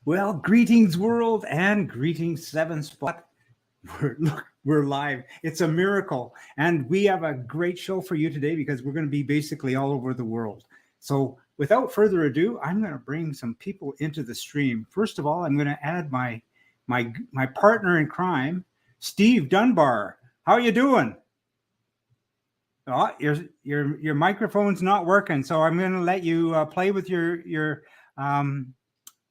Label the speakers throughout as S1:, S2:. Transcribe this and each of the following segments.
S1: Well, greetings, world, and greetings, Seven Spot. We're live. It's a miracle. And we have a great show for you today because we're going to be basically all over the world. So without further ado, I'm going to bring some people into the stream. First of all, I'm going to add my partner in crime, Steve Dunbar. How are you doing? Oh, your microphone's not working, so I'm going to let you play with your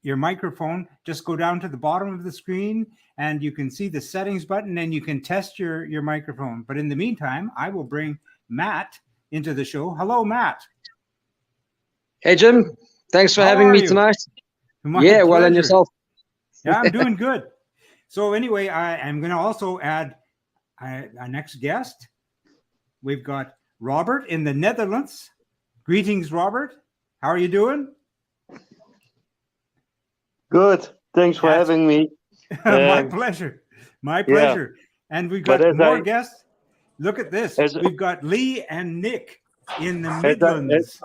S1: microphone. Just go down to the bottom of the screen and you can see the settings button and you can test your microphone. But in the meantime, I will bring Matt into the show. Hello, Matt.
S2: Hey, Jim. Thanks for having me tonight. Yeah, well, and yourself?
S1: Yeah, I'm doing good. So anyway, I'm going to also add our next guest. We've got Robert in the Netherlands. Greetings, Robert. How are you doing?
S3: Good. Thanks for having me.
S1: My pleasure. My pleasure. Yeah. And we've got more guests. Look at this. We've got Lee and Nick in the Midlands.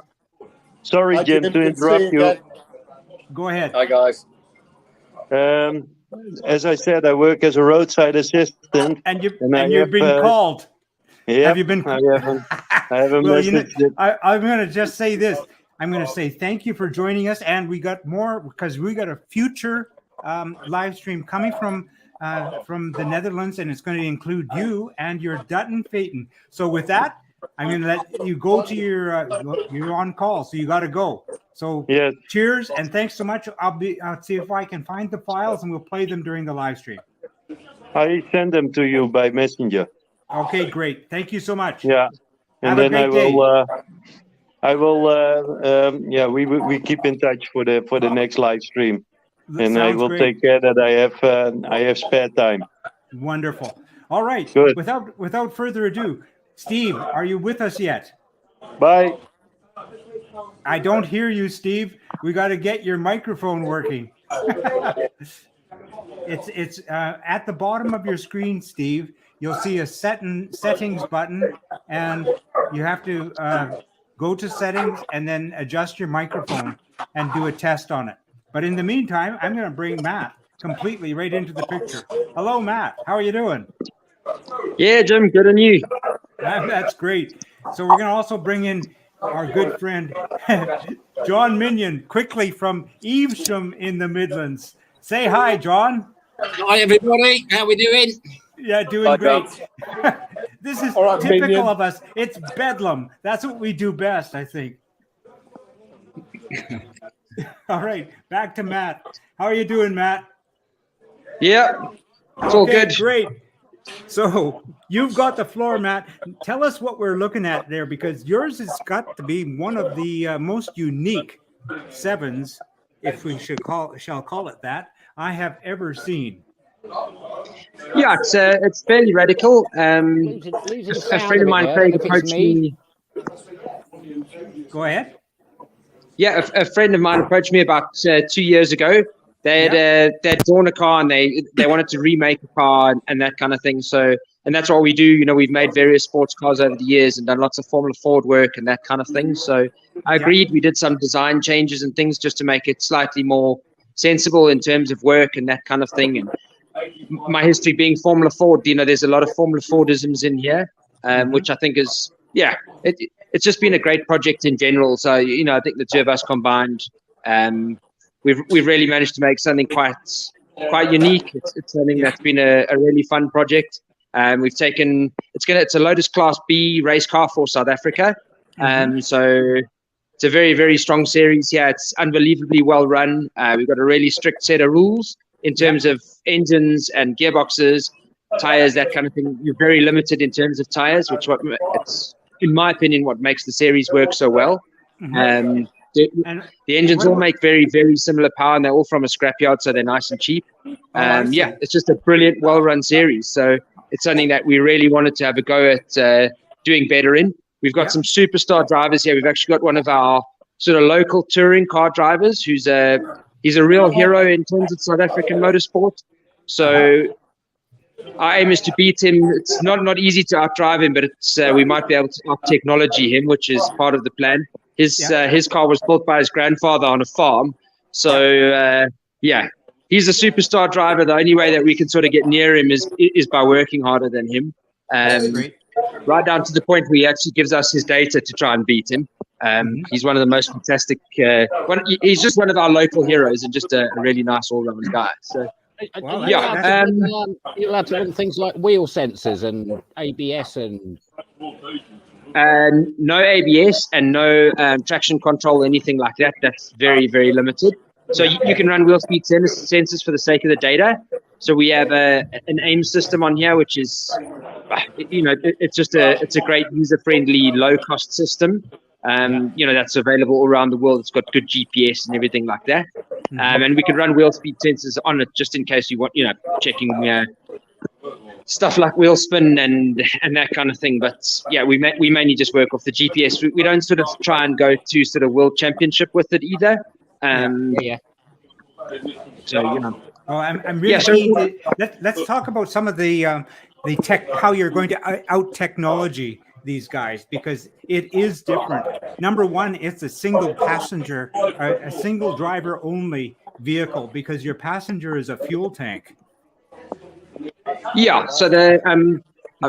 S3: Sorry, Jim, to interrupt you.
S1: Go ahead.
S4: Hi, guys.
S3: As I said, I work as a roadside assistant.
S1: And you've been called.
S3: Yeah,
S1: have you been?
S3: I haven't well,
S1: I'm going to just say this. I'm going to say thank you for joining us, and we got more because we got a future live stream coming from the Netherlands, and it's going to include you and your Dutton Phaeton. So with that, I'm going to let you go to you're on call, so you got to go. So yes. Cheers and thanks so much. I'll see if I can find the files, and we'll play them during the live stream.
S3: I send them to you by messenger.
S1: Okay, great. Thank you so much.
S3: Yeah, and then I will. Yeah, we keep in touch for the next live stream, and I will take care that I have spare time.
S1: Wonderful. All right.
S3: Good.
S1: Without further ado, Steve, are you with us yet?
S3: Bye.
S1: I don't hear you, Steve. We got to get your microphone working. It's at the bottom of your screen, Steve. You'll see a settings button, and you have to go to settings and then adjust your microphone and do a test on it. But in the meantime, I'm going to bring Matt completely right into the picture. Hello, Matt. How are you doing?
S2: Yeah, Jim. Good, and you?
S1: That's great. So we're going to also bring in our good friend, John Minion, quickly from Evesham in the Midlands. Say hi, John.
S5: Hi, everybody. How we doing?
S1: Yeah, doing great. This is typical of us. It's bedlam. That's what we do best, I think. All right, back to Matt. How are you doing, Matt?
S2: Yeah, it's all good.
S1: Great. So you've got the floor, Matt. Tell us what we're looking at there, because yours has got to be one of the most unique sevens, if we shall call it that, I have ever seen.
S2: Yeah, it's fairly radical. A friend of mine approached me.
S1: Go ahead.
S2: Yeah, a friend of mine approached me about 2 years ago. They'd drawn a car and they wanted to remake a car and that kind of thing. So, and that's what we do. You know, we've made various sports cars over the years and done lots of Formula Ford work and that kind of thing. So I agreed. We did some design changes and things just to make it slightly more sensible in terms of work and that kind of thing. And my history being Formula Ford, you know, there's a lot of Formula Fordisms in here, which I think is, it's just been a great project in general. So, you know, I think the two of us combined, we've really managed to make something quite unique. It's something that's been a really fun project. We've taken, it's a Lotus Class B race car for South Africa. So it's a very, very strong series here. It's unbelievably well run. We've got a really strict set of rules in terms of engines and gearboxes, tires, that kind of thing. You're very limited in terms of tires, which it's, in my opinion, what makes the series work so well. The engines all make very, very similar power, and they're all from a scrapyard, so they're nice and cheap. It's just a brilliant, well-run series. So it's something that we really wanted to have a go at doing better in. We've got some superstar drivers here. We've actually got one of our sort of local touring car drivers who's he's a real hero in terms of South African motorsport. So our aim is to beat him. It's not easy to outdrive him, but it's we might be able to out-technology him, which is part of the plan. His car was built by his grandfather on a farm. So, he's a superstar driver. The only way that we can sort of get near him is by working harder than him.
S1: Great.
S2: Right down to the point where he actually gives us his data to try and beat him. He's one of the most fantastic. He's just one of our local heroes and just a really nice all-round guy. So,
S1: Well,
S2: yeah,
S5: you're allowed to run things like wheel sensors and ABS and.
S2: No ABS and no traction control or anything like that. That's very, very limited. So you can run wheel speed sensors for the sake of the data. So we have an AIM system on here, which is, it's a great user-friendly, low-cost system. That's available all around the world. It's got good GPS and everything like that. And we can run wheel speed sensors on it just in case you want, checking stuff like wheel spin and that kind of thing. But yeah, we mainly just work off the GPS. We don't sort of try and go to sort of world championship with it either. So
S1: Oh, I'm really keen to, let's talk about some of the tech, how you're going to out technology these guys, because it is different. Number one, it's a single passenger, a single driver only vehicle, because your passenger is a fuel tank.
S2: Yeah, so I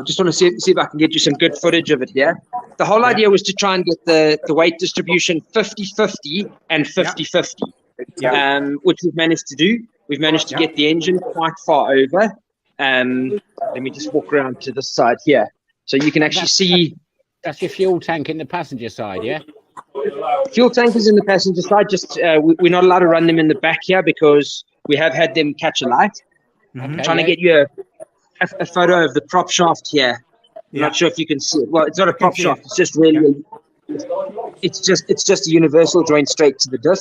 S2: just want to see if I can get you some good footage of it here. The whole idea was to try and get the weight distribution 50-50 and 50-50, which we've managed to do. We've managed to get the engine quite far over. Let me just walk around to the side here. So you can actually see...
S5: That's your fuel tank in the passenger side, yeah?
S2: Fuel tank is in the passenger side. Just we're not allowed to run them in the back here because we have had them catch a light. I'm trying to get you a photo of the prop shaft here. I'm not sure if you can see it. Well, it's not a prop shaft. It's just really, it's just a universal joint straight to the diff.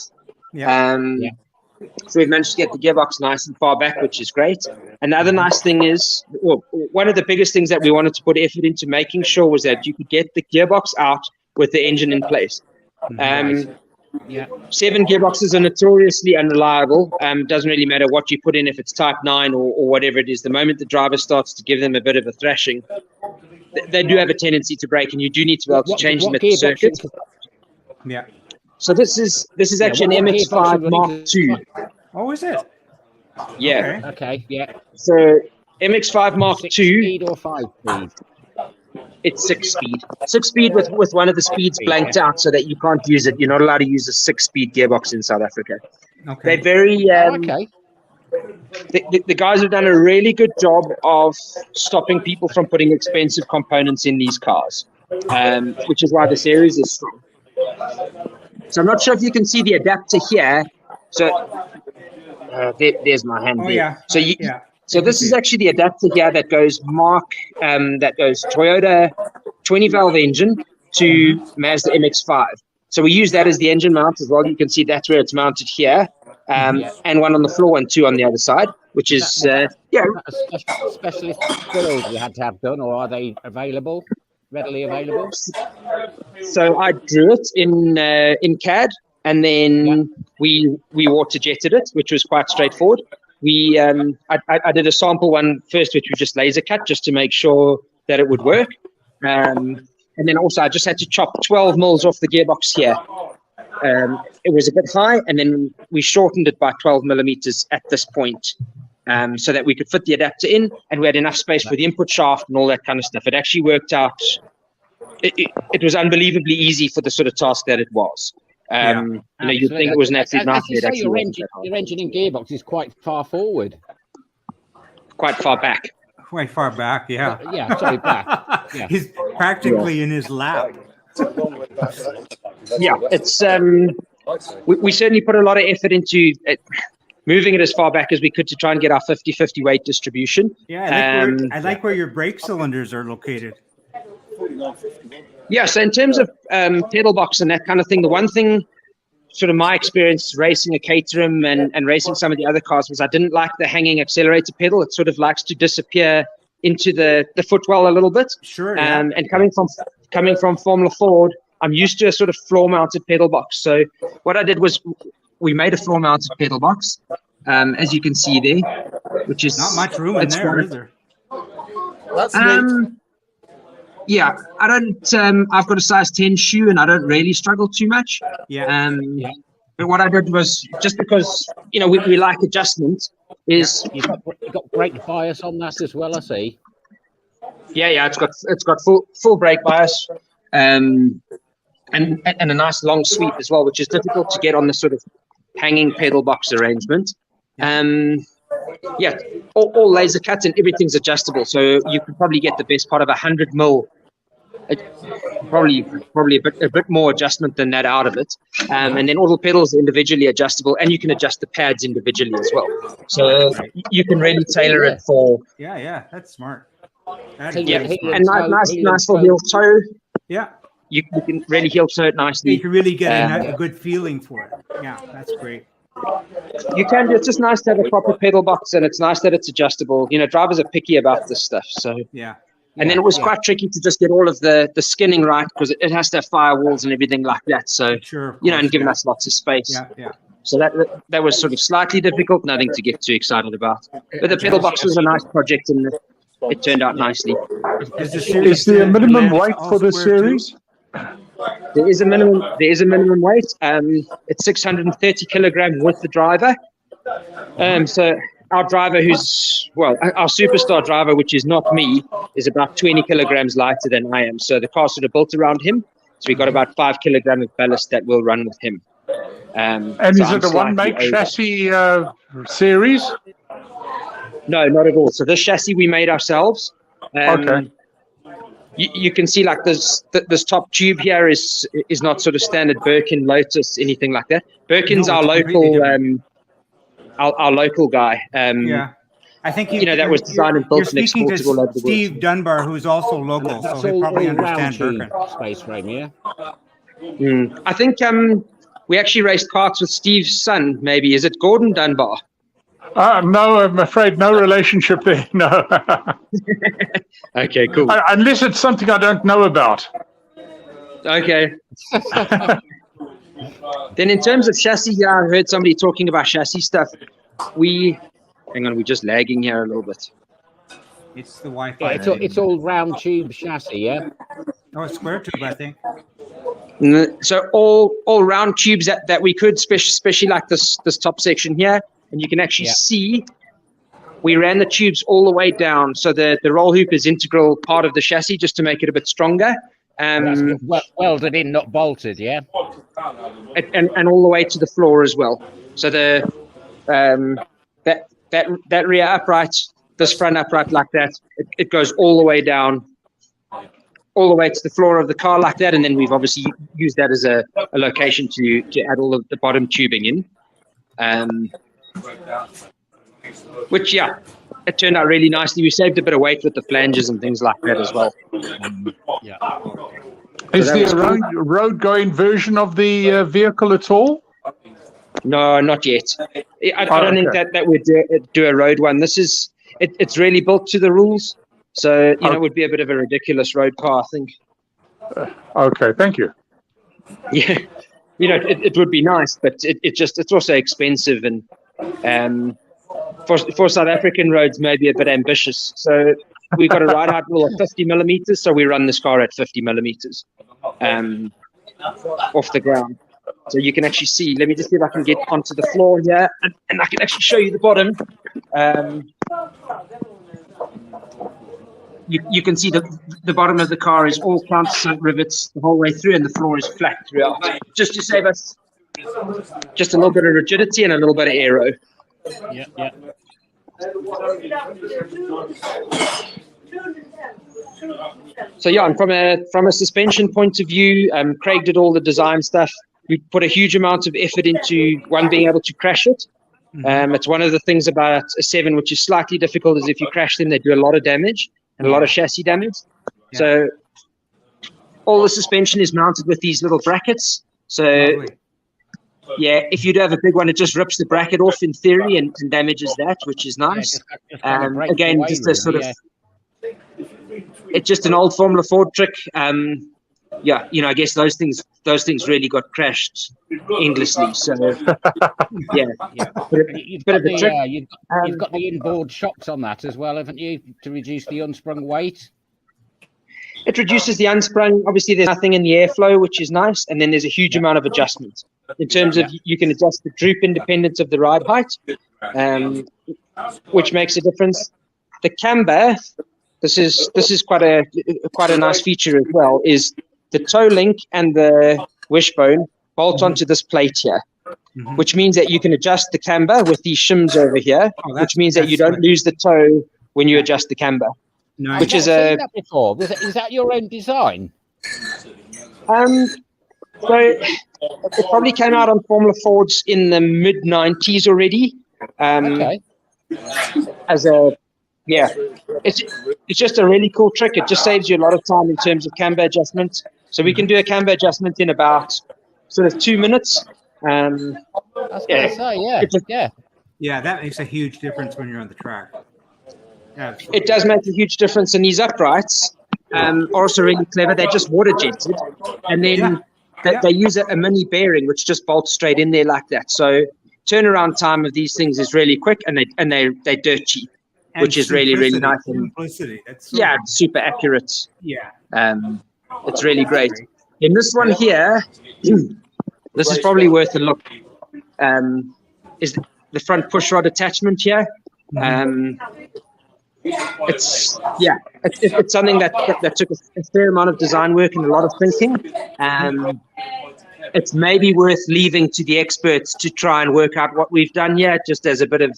S2: So we've managed to get the gearbox nice and far back, which is great. And the other nice thing is, well, one of the biggest things that we wanted to put effort into making sure was that you could get the gearbox out with the engine in place. 7 gearboxes are notoriously unreliable. Doesn't really matter what you put in, if it's type 9 or whatever it is. The moment the driver starts to give them a bit of a thrashing, they do have a tendency to break, and you do need to be able to change them at the circuit.
S1: Yeah.
S2: So this is actually an MX-5 Mark II.
S1: Oh, is it?
S2: Yeah.
S5: Okay. Yeah.
S2: So MX-5 Mark II.
S5: 6-speed or 5-speed?
S2: It's 6-speed. 6-speed with one of the speeds blanked out so that you can't use it. You're not allowed to use a 6-speed gearbox in South Africa.
S1: Okay.
S2: They're very the guys have done a really good job of stopping people from putting expensive components in these cars, which is why the series is strong. So I'm not sure if you can see the adapter here. So there's my hand.
S1: Oh, yeah.
S2: So this is actually the adapter here that goes Toyota 20-valve engine to Mazda MX-5. So we use that as the engine mount as well. You can see that's where it's mounted here, and one on the floor and 2 on the other side, which is
S5: specialist build you had to have done, or are they readily available?
S2: So I drew it in CAD, and then we water jetted it, which was quite straightforward. I did a sample one first, which we just laser cut just to make sure that it would work. And then also I just had to chop 12 mils off the gearbox here. It was a bit high, and then we shortened it by 12 millimeters at this point, so that we could fit the adapter in, and we had enough space for the input shaft and all that kind of stuff. It actually worked out. It was unbelievably easy for the sort of task that it was. You'd think it was an absolute nightmare.
S5: Your engine and gearbox is quite far forward.
S2: Quite far back.
S1: Quite far back, yeah.
S5: Back. Yeah.
S1: He's practically in his lap.
S2: Yeah, it's we certainly put a lot of effort into moving it as far back as we could to try and get our 50-50 weight distribution.
S1: Yeah, I like where your brake cylinders are located.
S2: Yeah, so in terms of pedal box and that kind of thing, the one thing, sort of my experience racing a Caterham and racing some of the other cars, was I didn't like the hanging accelerator pedal. It sort of likes to disappear into the footwell a little bit.
S1: Sure.
S2: And coming from Formula Ford, I'm used to a sort of floor-mounted pedal box. So what I did was we made a floor-mounted pedal box, as you can see there, which is
S1: not much room in there, is there?
S3: That's neat.
S2: Yeah, I've got a size 10 shoe, and I don't really struggle too much.
S1: Yeah.
S2: what I did was, just because we like adjustment, is
S5: You've got brake bias on that as well, I see.
S2: yeah, it's got full brake bias, and a nice long sweep as well, which is difficult to get on the sort of hanging pedal box arrangement. All laser cuts and everything's adjustable, so you can probably get the best part of 100 mil. Probably a bit more adjustment than that out of it, and then all the pedals are individually adjustable, and you can adjust the pads individually as well. So you can really tailor it for.
S1: Yeah, that's smart.
S2: And nice for heel toe.
S1: Yeah,
S2: you can really heel toe it nicely.
S1: You can really get a good feeling for it. Yeah, that's great.
S2: You can do. It's just nice to have a proper pedal box, and it's nice that it's adjustable. Drivers are picky about this stuff, so
S1: yeah.
S2: And then it was quite tricky to just get all of the skinning right, because it has to have firewalls and everything like that. So, and giving us lots of space.
S1: Yeah.
S2: So that was sort of slightly difficult, nothing to get too excited about. But the pedal box was a nice project, and it turned out nicely.
S3: Is there a minimum weight for this series?
S2: There is a minimum weight. It's 630 kilograms with the driver. So our driver, our superstar driver, which is not me, is about 20 kilograms lighter than I am. So the car's sort of built around him. So we got about 5 kilograms of ballast that will run with him.
S4: And is it a one-make chassis series?
S2: No, not at all. So this chassis we made ourselves.
S4: Okay.
S2: You can see like this top tube here is not sort of standard Birkin, Lotus, anything like that. Birkin's our local guy.
S1: I think
S2: that was designed and built and exported all over the world.
S1: Steve Dunbar, who's also local, so he probably understands Birkin.
S5: Space frame, yeah.
S2: I think we actually raced karts with Steve's son. Maybe is it Gordon Dunbar?
S4: No, I'm afraid no relationship there. No.
S2: Okay, cool.
S4: Unless it's something I don't know about.
S2: Okay. Then in terms of chassis, I heard somebody talking about chassis stuff. We're just lagging here a little bit.
S1: It's the Wi-Fi.
S5: Yeah, it's all round tube chassis, yeah?
S1: Oh, it's square tube, I think.
S2: So all round tubes that we could, especially like this top section here. And you can actually see we ran the tubes all the way down. So the roll hoop is integral part of the chassis just to make it a bit stronger.
S5: Welded in, not bolted, yeah?
S2: And all the way to the floor as well. So the that rear upright, this front upright like that, it goes all the way down, all the way to the floor of the car like that. And then we've obviously used that as a location to add all of the bottom tubing in. Which it turned out really nicely. We saved a bit of weight with the flanges and things like that as well.
S4: Is there a road-going version of the vehicle at all?
S2: No, not yet. I don't think that would do a road one. This is it's really built to the rules, so it would be a bit of a ridiculous road car, I think.
S4: Okay, thank you.
S2: Yeah, it would be nice, but it's also expensive, and for South African roads, maybe a bit ambitious. So we got a ride height rule of 50 millimeters, so we run this car at 50 millimeters off the ground. So you can actually see. Let me just see if I can get onto the floor here, and I can actually show you the bottom. You can see the bottom of the car is all countersunk rivets the whole way through, and the floor is flat throughout, just to save us just a little bit of rigidity and a little bit of aero.
S5: Yeah.
S2: So and from a suspension point of view, Craig did all the design stuff. We put a huge amount of effort into being able to crash it. It's one of the things about a 7 which is slightly difficult, is if you crash them, they do a lot of damage and a lot of chassis damage. Yeah. So all the suspension is mounted with these little brackets. So if you do have a big one, it just rips the bracket off in theory and damages that, which is nice. Again, just a sort of it's just an old Formula Ford trick. I guess those things really got crashed endlessly. So
S5: You've got the inboard shocks on that as well, haven't you, to reduce the unsprung weight?
S2: It reduces the unsprung. Obviously, there's nothing in the airflow, which is nice, and then there's a huge amount of adjustment. in terms of you can adjust the droop independent of the ride height, which makes a difference. The camber, this is quite a nice feature as well, is the toe link and the wishbone bolt onto this plate here, which means that you can adjust the camber with these shims over here, which means that you don't lose the toe when you adjust the camber.
S1: Nice.
S2: Which is
S5: that before. Is that your own design?
S2: So it probably came out on Formula Fords in the mid-90s already.
S5: Okay.
S2: It's just a really cool trick. It just saves you a lot of time in terms of camber adjustment. So we can do a camber adjustment in about sort of 2 minutes.
S5: I was going to say,
S1: Yeah, that makes a huge difference when you're on the track.
S2: It does make a huge difference, and these uprights are also really clever. They're just water jetted, and then they use a mini bearing which just bolts straight in there like that. So turnaround time of these things is really quick, and they're dirt cheap, which is really, really nice.
S1: Simplicity. It's
S2: super accurate.
S1: Yeah.
S2: It's really great. In this one here, this is probably worth a look. Is the front push rod attachment here? It's something that took a fair amount of design work and a lot of thinking. It's maybe worth leaving to the experts to try and work out what we've done here, just as a bit of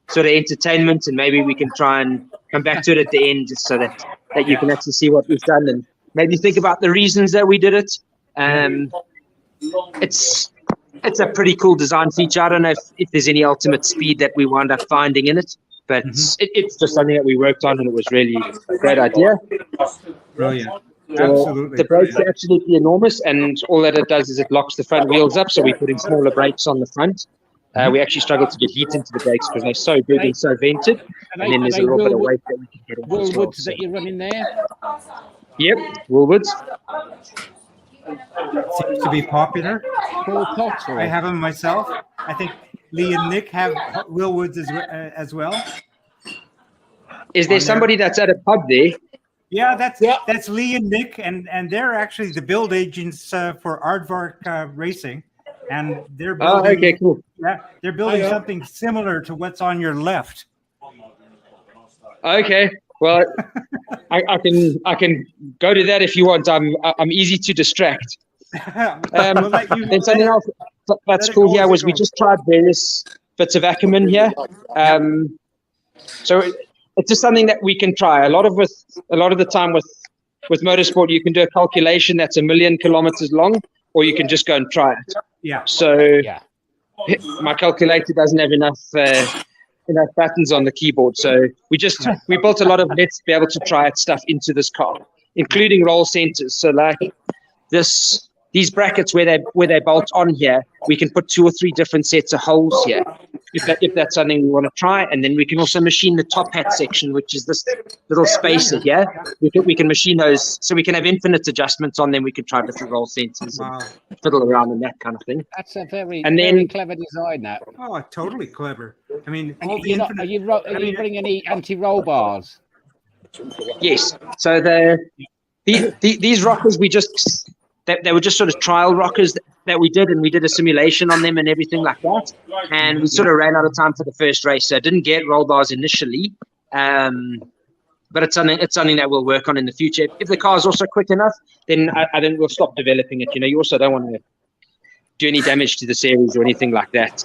S2: sort of entertainment, and maybe we can try and come back to it at the end, just so that you can actually see what we've done and maybe think about the reasons that we did it. It's a pretty cool design feature. I don't know if there's any ultimate speed that we wound up finding in it, but it's just something that we worked on, and it was really a great idea.
S1: Brilliant. Absolutely.
S2: The brakes are absolutely enormous, and all that it does is it locks the front wheels up, so we put in smaller brakes on the front. We actually struggle to get heat into the brakes because they're so big and so vented, and then there's a little bit of weight that we can get on.
S5: Woolwoods that you're running there?
S2: Yep, Woolwoods.
S1: Seems to be popular.
S5: I
S1: I have them myself. I think Lee and Nick have Woolwoods as well.
S2: Is there somebody that's at a pub there?
S1: Yeah, that's Lee and Nick, and they're actually the build agents for Aardvark Racing, and they're building.
S2: Oh, okay, cool.
S1: Yeah, they're building something similar to what's on your left.
S2: Okay, well, I can go to that if you want. I'm easy to distract. And something else that's cool here was we just tried various bits of acumen here. So it's just something that we can try. A lot of the time with motorsport, you can do a calculation that's 1 million kilometers long, or you can just go and try it.
S1: Yeah.
S2: So my calculator doesn't have enough buttons on the keyboard, so we built a lot of let's be able to try it stuff into this car, including roll centers. So like these brackets where they bolt on here, we can put 2 or 3 different sets of holes here, if that's something we want to try. And then we can also machine the top hat section, which is this little spacer here. We can machine those, so we can have infinite adjustments on them. We can try different roll centers and fiddle around and that kind of thing.
S5: That's a very clever design. That.
S1: Oh, totally clever. I mean,
S5: are you running any anti-roll bars?
S2: Yes. So these rockers they were just sort of trial rockers that we did, and we did a simulation on them and everything like that. And we sort of ran out of time for the first race, so I didn't get roll bars initially. But it's something that we'll work on in the future. If the car is also quick enough, then I think we'll stop developing it. You also don't want to do any damage to the series or anything like that.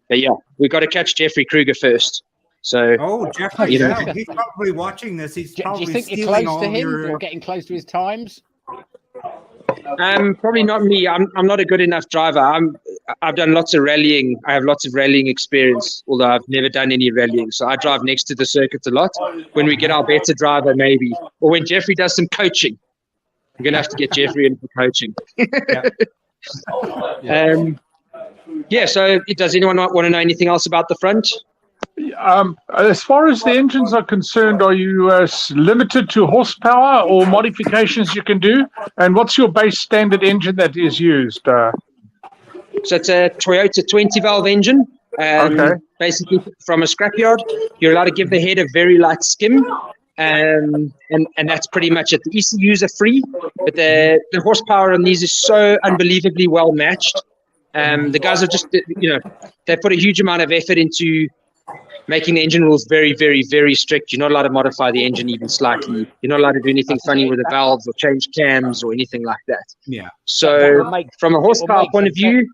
S2: But we've got to catch Jeffrey Kruger first. So,
S1: Jeffrey, he's probably watching this. He's probably
S5: do you think you're close to him or getting close to his times?
S2: Probably not me. I'm not a good enough driver. I've done lots of rallying. I have lots of rallying experience, although I've never done any rallying. So I drive next to the circuit a lot. When we get our better driver, maybe, or when Jeffrey does some coaching, I'm gonna have to get Jeffrey in for coaching. So does anyone want to know anything else about the front?
S4: As far as the engines are concerned, are you limited to horsepower or modifications you can do? And what's your base standard engine that is used? So
S2: it's a Toyota 20-valve engine. Basically, from a scrapyard, you're allowed to give the head a very light skim. And that's pretty much it. The ECUs are free, but the horsepower on these is so unbelievably well matched. The guys are just, they put a huge amount of effort into making the engine rules very, very, very strict. You're not allowed to modify the engine even slightly. You're not allowed to do anything funny with the valves or change cams or anything like that.
S1: Yeah.
S2: So from a horsepower point of view,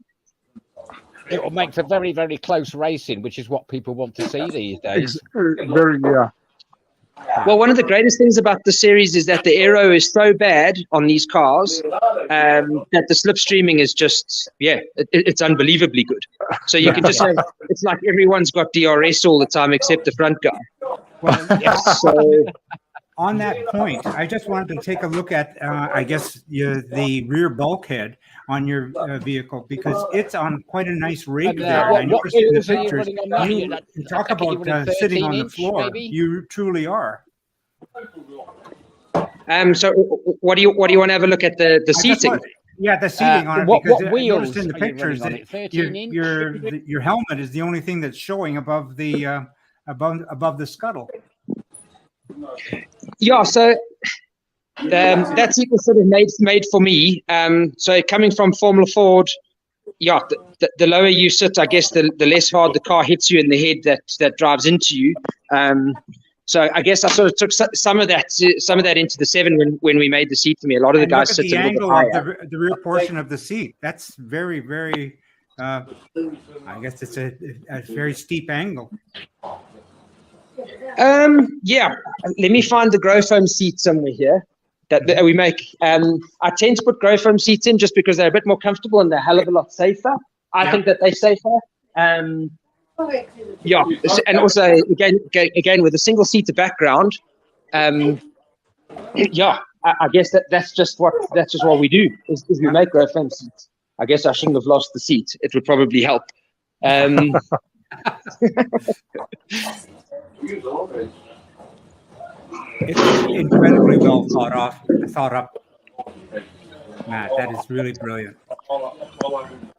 S5: it will make for very, very close racing, which is what people want to see these days.
S2: Well, one of the greatest things about the series is that the aero is so bad on these cars that the slipstreaming is just, it's unbelievably good. So you can just have, it's like everyone's got DRS all the time except the front guy.
S1: Well,
S2: So
S1: on that point, I just wanted to take a look at, I guess, the rear bulkhead on your vehicle, because it's on quite a nice rig there. I noticed in the pictures, you talk about sitting on the floor. Maybe? You truly are.
S2: So what do you want to have a look at the seating?
S1: The seating on it.
S5: What wheels
S1: noticed in the pictures that
S5: 13 inch?
S1: your helmet is the only thing that's showing above the above the scuttle.
S2: Yeah, so that seat was sort of made for me. So coming from Formula Ford, the lower you sit, I guess the less hard the car hits you in the head that drives into you. So I guess I sort of took some of that into the 7 when we made the seat for me. A lot of the guys sit a little bit higher.
S1: The rear portion of the seat, that's very, very. I guess it's a very steep angle.
S2: Let me find the grow foam seat somewhere here that we make. I tend to put grow foam seats in just because they're a bit more comfortable and they're a hell of a lot safer. I think that they're safer. And also again with a single seater background, I guess that's just what we do is we make grow foam seats. I guess I shouldn't have lost the seat. It would probably help.
S1: It's incredibly well thought up, Matt. That is really brilliant.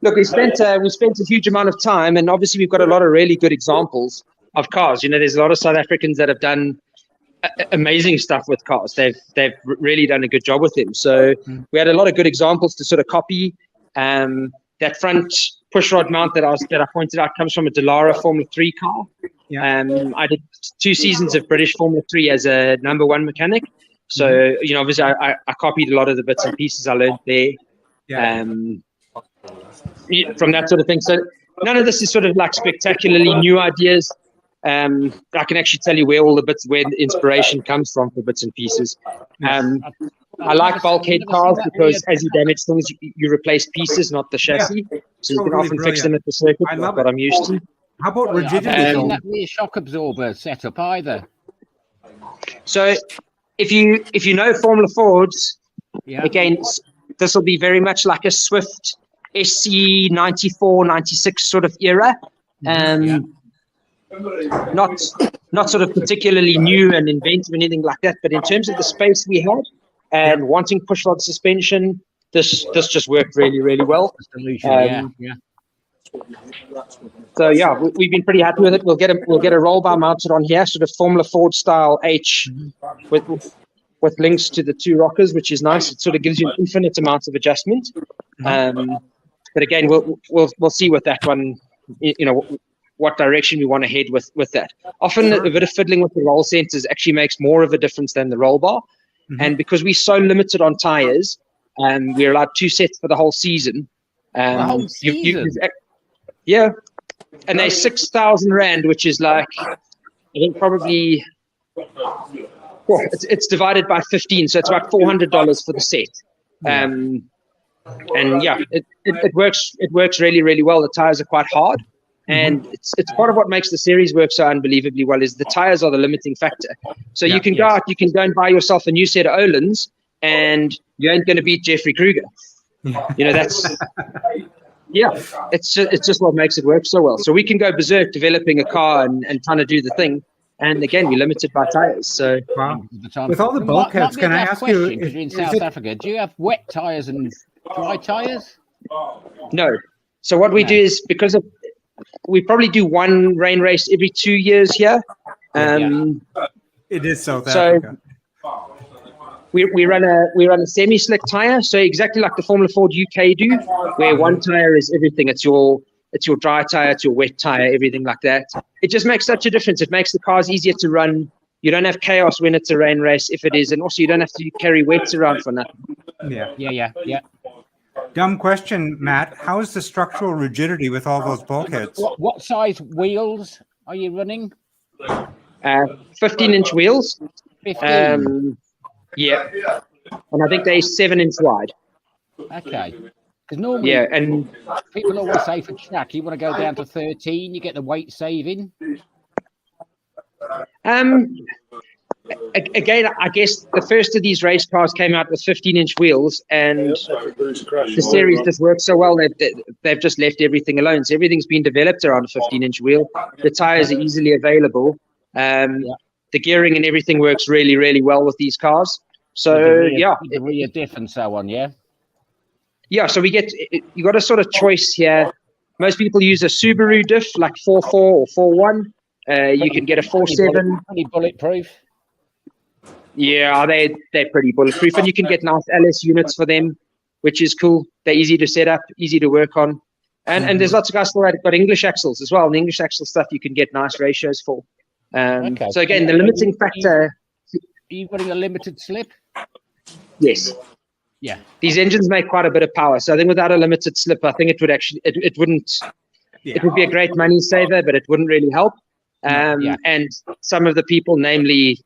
S2: Look, we spent a huge amount of time, and obviously we've got a lot of really good examples of cars. There's a lot of South Africans that have done amazing stuff with cars. They've really done a good job with them. So we had a lot of good examples to sort of copy. That front pushrod mount that I pointed out comes from a Delara Formula 3 car. I did 2 seasons of British Formula 3 as a number 1 mechanic. So, obviously I copied a lot of the bits and pieces I learned there from that sort of thing. So none of this is sort of like spectacularly new ideas. I can actually tell you where the inspiration comes from for bits and pieces. I like bulkhead cars because as you damage things, you replace pieces, not the chassis. So you can often fix them at the circuit. I love what I'm used to.
S1: How about rigidity?
S5: I haven't seen that rear shock absorber set up either.
S2: So if you know Formula Fords, again, this will be very much like a Swift SC 94, 96 sort of era. Not sort of particularly new and inventive or anything like that, but in terms of the space we had and wanting pushrod suspension, this just worked really, really well. So we've been pretty happy with it. We'll get a roll bar mounted on here, sort of Formula Ford style H, with links to the 2 rockers, which is nice. It sort of gives you an infinite amount of adjustment. But again, we'll see with that one. What direction we want to head with that. Often a bit of fiddling with the roll sensors actually makes more of a difference than the roll bar. And because we're so limited on tires, we're allowed 2 sets for the whole season.
S5: The whole season?
S2: And they're 6,000 Rand, which is like, I think probably, it's divided by 15, so it's about $400 for the set. It works really, really well. The tires are quite hard. And it's part of what makes the series work so unbelievably well is the tires are the limiting factor. So you can go out, you can go and buy yourself a new set of Öhlins, and you ain't going to beat Jeffrey Kruger. That's it's just what makes it work so well. So we can go berserk developing a car and trying to do the thing. And again, we're limited by tires. So
S1: with all the bulkheads, can I ask you?
S5: Because you're in South Africa, do you have wet tires and dry tires?
S2: No. So what we do is we probably do 1 rain race every 2 years here.
S1: It is South Africa.
S2: we run a semi-slick tire, so exactly like the Formula Ford UK do, where one tire is everything. It's your dry tire, it's your wet tire, everything like that. It just makes such a difference. It makes the cars easier to run. You don't have chaos when it's a rain race, if it is, and also you don't have to carry wets around for nothing.
S5: Yeah.
S1: Dumb question, Matt. How is the structural rigidity with all those bulkheads?
S5: What size wheels are you running?
S2: 15-inch wheels.
S5: 15.
S2: Yeah, and I think they're 7-inch wide.
S5: Okay. Because normally,
S2: and
S5: people always say for track, you want to go down to 13, you get the weight saving.
S2: Again, I guess the first of these race cars came out with 15-inch wheels, and the series just works so well that they've just left everything alone. So everything's been developed around a 15-inch wheel. The tires are easily available. The gearing and everything works really, really well with these cars. So
S5: the rear diff and so on,
S2: Yeah, so you got a sort of choice here. Most people use a Subaru diff, like 4.4 or 4.1. You can get a 4.7.
S5: Pretty bulletproof.
S2: Yeah, they're pretty bulletproof, and you can get nice LS units for them, which is cool. They're easy to set up, easy to work on, and there's lots of guys still got English axles as well. And the English axle stuff you can get nice ratios for. So again, the limiting factor.
S5: Are you running a limited slip?
S2: Yes.
S5: Yeah.
S2: These engines make quite a bit of power, so I think without a limited slip, I think it would actually it wouldn't. Yeah. It would be a great money saver, but it wouldn't really help. And some of the people, namely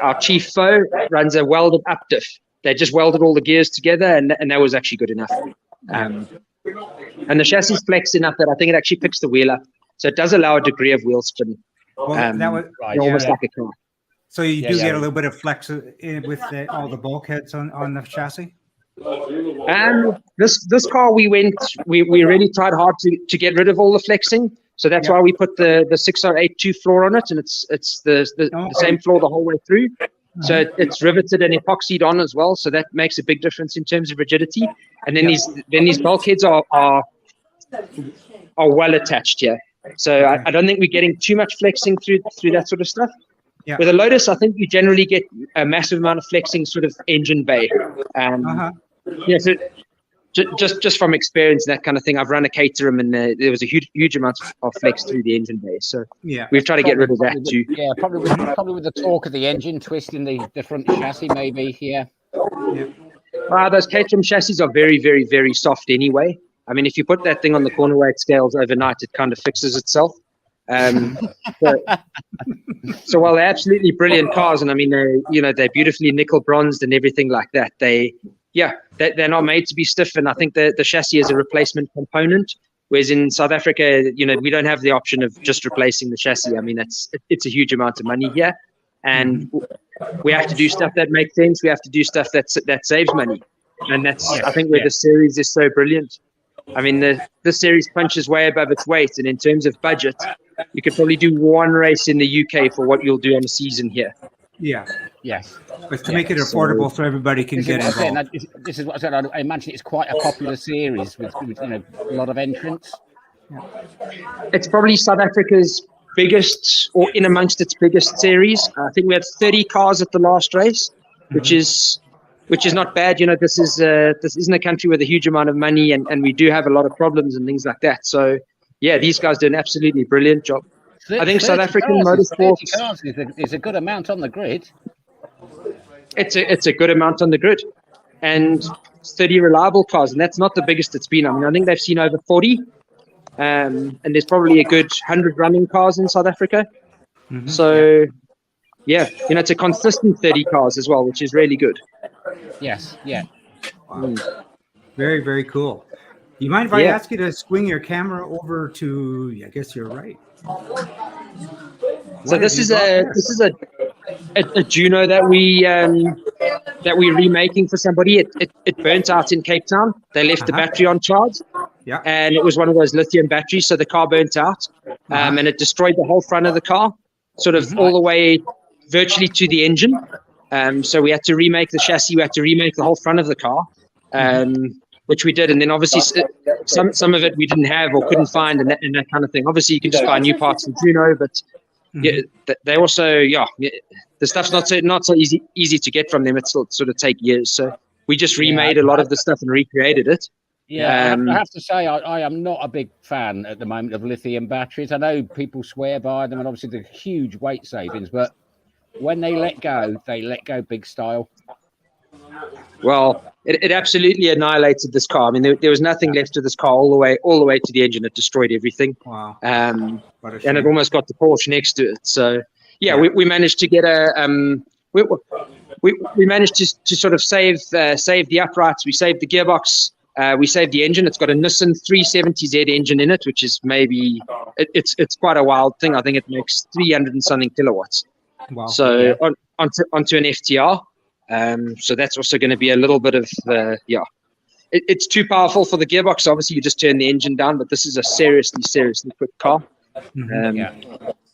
S2: our chief foe, runs a welded up diff. They just welded all the gears together, and that was actually good enough. And the chassis is flex enough that I think it actually picks the wheel up, so it does allow a degree of wheel spin.
S1: Well, that was
S2: almost like a car.
S1: So you do get a little bit of flex with all the bulkheads on the chassis.
S2: This car we really tried hard to get rid of all the flexing. So that's why we put the 6082 floor on it, and it's the same floor the whole way through. So it's riveted and epoxied on as well. So that makes a big difference in terms of rigidity. And then these bulkheads are well attached here. So I don't think we're getting too much flexing through that sort of stuff. Yeah. With a Lotus, I think you generally get a massive amount of flexing sort of engine bay. So just from experience and that kind of thing, I've run a Caterham, and there was a huge amount of flex through the engine bay. So we've tried to get rid of that too.
S5: Yeah, probably with the torque of the engine twisting the front chassis, maybe. Yeah.
S2: Those Caterham chassis are very, very, very soft anyway. I mean, if you put that thing on the corner weight scales overnight, it kind of fixes itself. So while they're absolutely brilliant cars, and I mean they're beautifully nickel bronzed and everything like that, they're not made to be stiff, and I think the chassis is a replacement component. Whereas in South Africa, we don't have the option of just replacing the chassis. I mean, it's a huge amount of money here, and we have to do stuff that makes sense. We have to do stuff that saves money, and that's I think where the series is so brilliant. I mean, the series punches way above its weight, and in terms of budget, you could probably do one race in the UK for what you'll do on a season here.
S1: Yeah.
S5: Yes.
S1: But to make it affordable so everybody can get involved.
S5: This is what I said. I imagine it's quite a popular series with a lot of entrants.
S2: It's probably South Africa's biggest, or in amongst its biggest series. I think we had 30 cars at the last race, which is not bad. This isn't a country with a huge amount of money, and we do have a lot of problems and things like that. So these guys do an absolutely brilliant job. I think South African motorsport
S5: is a good amount on the grid.
S2: It's a good amount on the grid, and 30 reliable cars, and that's not the biggest it's been. I mean, I think they've seen over 40, and there's probably a good 100 running cars in South Africa. So it's a consistent 30 cars as well, which is really good.
S5: Yes, yeah.
S1: Very, very cool. You mind if I ask you to swing your camera over to, I guess you're right.
S2: So this is a Juno that we're remaking for somebody. It burnt out in Cape Town. They left the battery on charge, and it was one of those lithium batteries. So the car burnt out, and it destroyed the whole front of the car, sort of all the way virtually to the engine. So we had to remake the chassis. We had to remake the whole front of the car, which we did. And then obviously some of it we didn't have or couldn't find, and that kind of thing. Obviously you can just buy new parts from Juno, but they also the stuff's not so easy to get from them. It's sort of take years. So we just remade a lot of the stuff and recreated it.
S5: Yeah, I have to say, I am not a big fan at the moment of lithium batteries. I know people swear by them, and obviously the huge weight savings, but when they let go big style.
S2: Well, it absolutely annihilated this car. I mean, there was nothing left of this car all the way to the engine. It destroyed everything.
S1: Wow.
S2: And it almost got the Porsche next to it. So we managed to get we managed to sort of save the uprights. We saved the gearbox. We saved the engine. It's got a Nissan 370Z engine in it, which is maybe it's quite a wild thing. I think it makes 300 and something kilowatts.
S1: Wow.
S2: So onto an FTR. So that's also going to be a little bit of it's too powerful for the gearbox. Obviously, you just turn the engine down, but this is a seriously quick car. And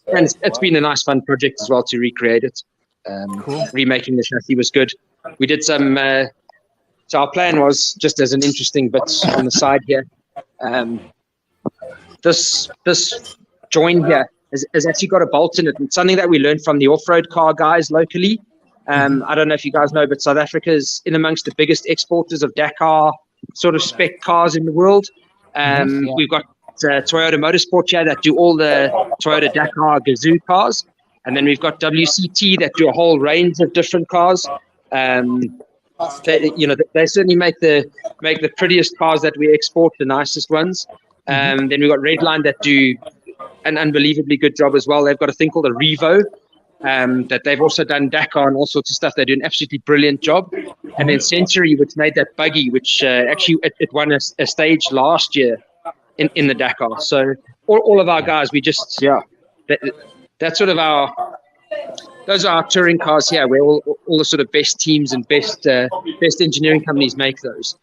S2: it's been a nice fun project as well to recreate it. Cool. Remaking the chassis was good. We did some. So our plan was, just as an interesting bit on the side here, this join here has actually got a bolt in it. It's something that we learned from the off-road car guys locally. I don't know if you guys know, but South Africa is in amongst the biggest exporters of Dakar sort of spec cars in the world. We've got Toyota Motorsport here that do all the Toyota Dakar Gazoo cars. And then we've got WCT that do a whole range of different cars. They certainly make the prettiest cars that we export, the nicest ones. Then we've got Redline that do an unbelievably good job as well. They've got a thing called a Revo that they've also done Dakar and all sorts of stuff. They do an absolutely brilliant job. And then Century, which made that buggy, which actually it won a stage last year in the Dakar. So all of our guys, we just that's sort of those are our touring cars here, where all the sort of best teams and best engineering companies make those.